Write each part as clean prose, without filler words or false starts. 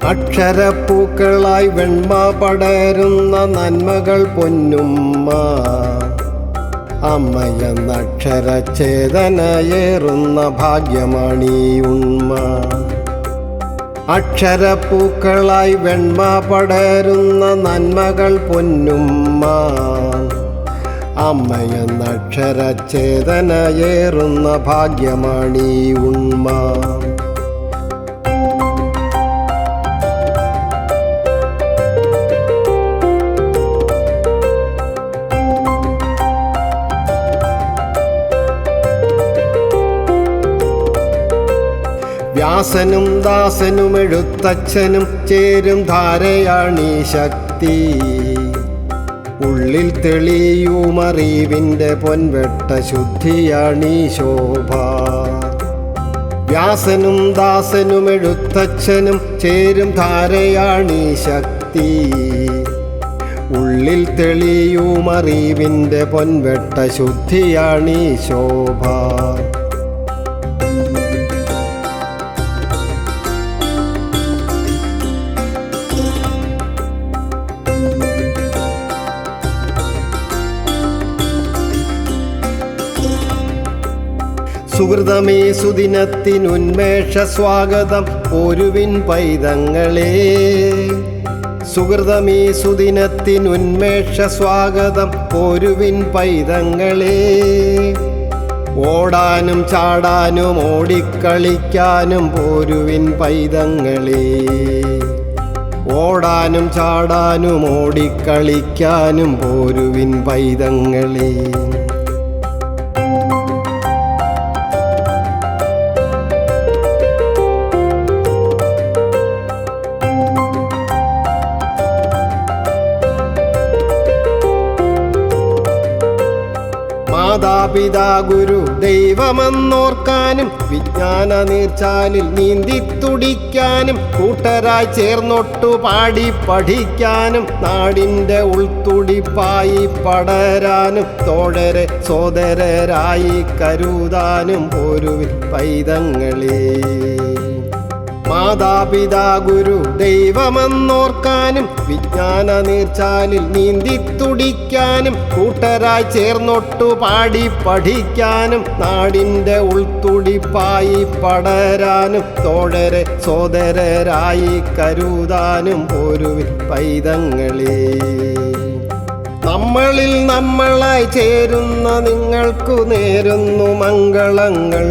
അക്ഷരപ്പൂക്കളായി വെണ്മ പടരുന്ന നന്മകൾ പൊന്നുമ്മ, അമ്മയെന്നക്ഷരചേതനയേറുന്ന ഭാഗ്യമാണീ ഉണ്മ. അക്ഷരപ്പൂക്കളായി വെണ്മ പടരുന്ന നന്മകൾ പൊന്നുമ്മ, അമ്മയെന്നക്ഷരചേതനയേറുന്ന ഭാഗ്യമാണീ ഉണ്മ. വ്യാസനും ദാസനും എഴുത്തച്ഛനും ചേരും ധാരയാണീ ശക്തി, ഉള്ളിൽ തെളിയുമറിവിൻ്റെ പൊൻവെട്ട ശുദ്ധിയാണീ ശോഭ. വ്യാസനും ദാസനും എഴുത്തച്ഛനും ചേരും ധാരയാണീ ശക്തി, ഉള്ളിൽ തെളിയുമറിവിൻ്റെ പൊൻവെട്ട ശുദ്ധിയാണീ ശോഭ. സുഹൃതമേ സുദിനത്തിനുന്മേഷ സ്വാഗതം പോരുവിൻ പൈതങ്ങളെ. സുഹൃതമേ സുദിനത്തിനുന്മേഷ സ്വാഗതം പോരുവിൻ പൈതങ്ങളെ. ഓടാനും ചാടാനും ഓടിക്കളിക്കാനും പോരുവിൻ പൈതങ്ങളെ. ഓടാനും ചാടാനും ഓടിക്കളിക്കാനും പോരുവിൻ പൈതങ്ങളെ. മാതാപിതാ ഗുരു ദൈവമെന്നോർക്കാനും വിജ്ഞാന നീർച്ചാലിൽ നീന്തി തുടിക്കാനും കൂട്ടരായി ചേർന്നൊട്ടു പാടി പഠിക്കാനും നാടിൻ്റെ ഉൾത്തുടിപ്പായി പടരാനും തോഴരെ സോദരരായി കരുതാനും പോരുവിൻ പൈതങ്ങളെ. മാതാപിതാ ഗുരു ദൈവമെന്നോർക്കാനും വിജ്ഞാന നീർച്ചാലിൽ നീന്തി തുടിക്കാനും കൂട്ടരായി ചേർന്നൊട്ടു പാടി പഠിക്കാനും നാടിൻ്റെ ഉൾത്തുടിപ്പായി പടരാനും തോഴരെ സോദരരായി കരുതാനും പോരുവിൻ പൈതങ്ങളെ. നമ്മളിൽ നമ്മളായി ചേരുന്ന നിങ്ങൾക്കു നേരുന്നു മംഗളങ്ങൾ.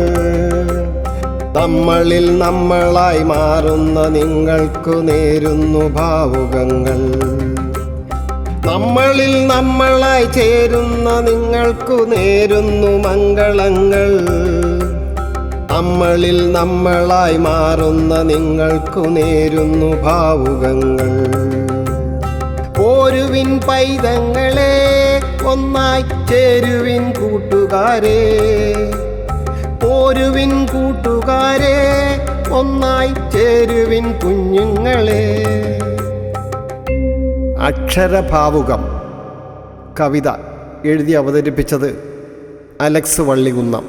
നമ്മളിൽ നമ്മളായി മാറുന്ന നിങ്ങൾക്കു നേരുന്നു ഭാവുകങ്ങൾ. നമ്മളിൽ നമ്മളായി ചേരുന്ന നിങ്ങൾക്കു നേരുന്നു മംഗളങ്ങൾ. നമ്മളിൽ നമ്മളായി മാറുന്ന നിങ്ങൾക്കു നേരുന്നു ഭാവുകങ്ങൾ. പോരുവിൻ പൈതങ്ങളെ, ഒന്നായി ചേരുവിൻ കൂട്ടുകാരെ. പോരുവിൻ കൂട്ടുകാരെ, ഒന്നായി ചേരുവിൻ കുഞ്ഞുങ്ങളെ. അക്ഷരഭാവുകം കവിത എഴുതി അവതരിപ്പിച്ചത് അലക്സ് വള്ളികുന്നം.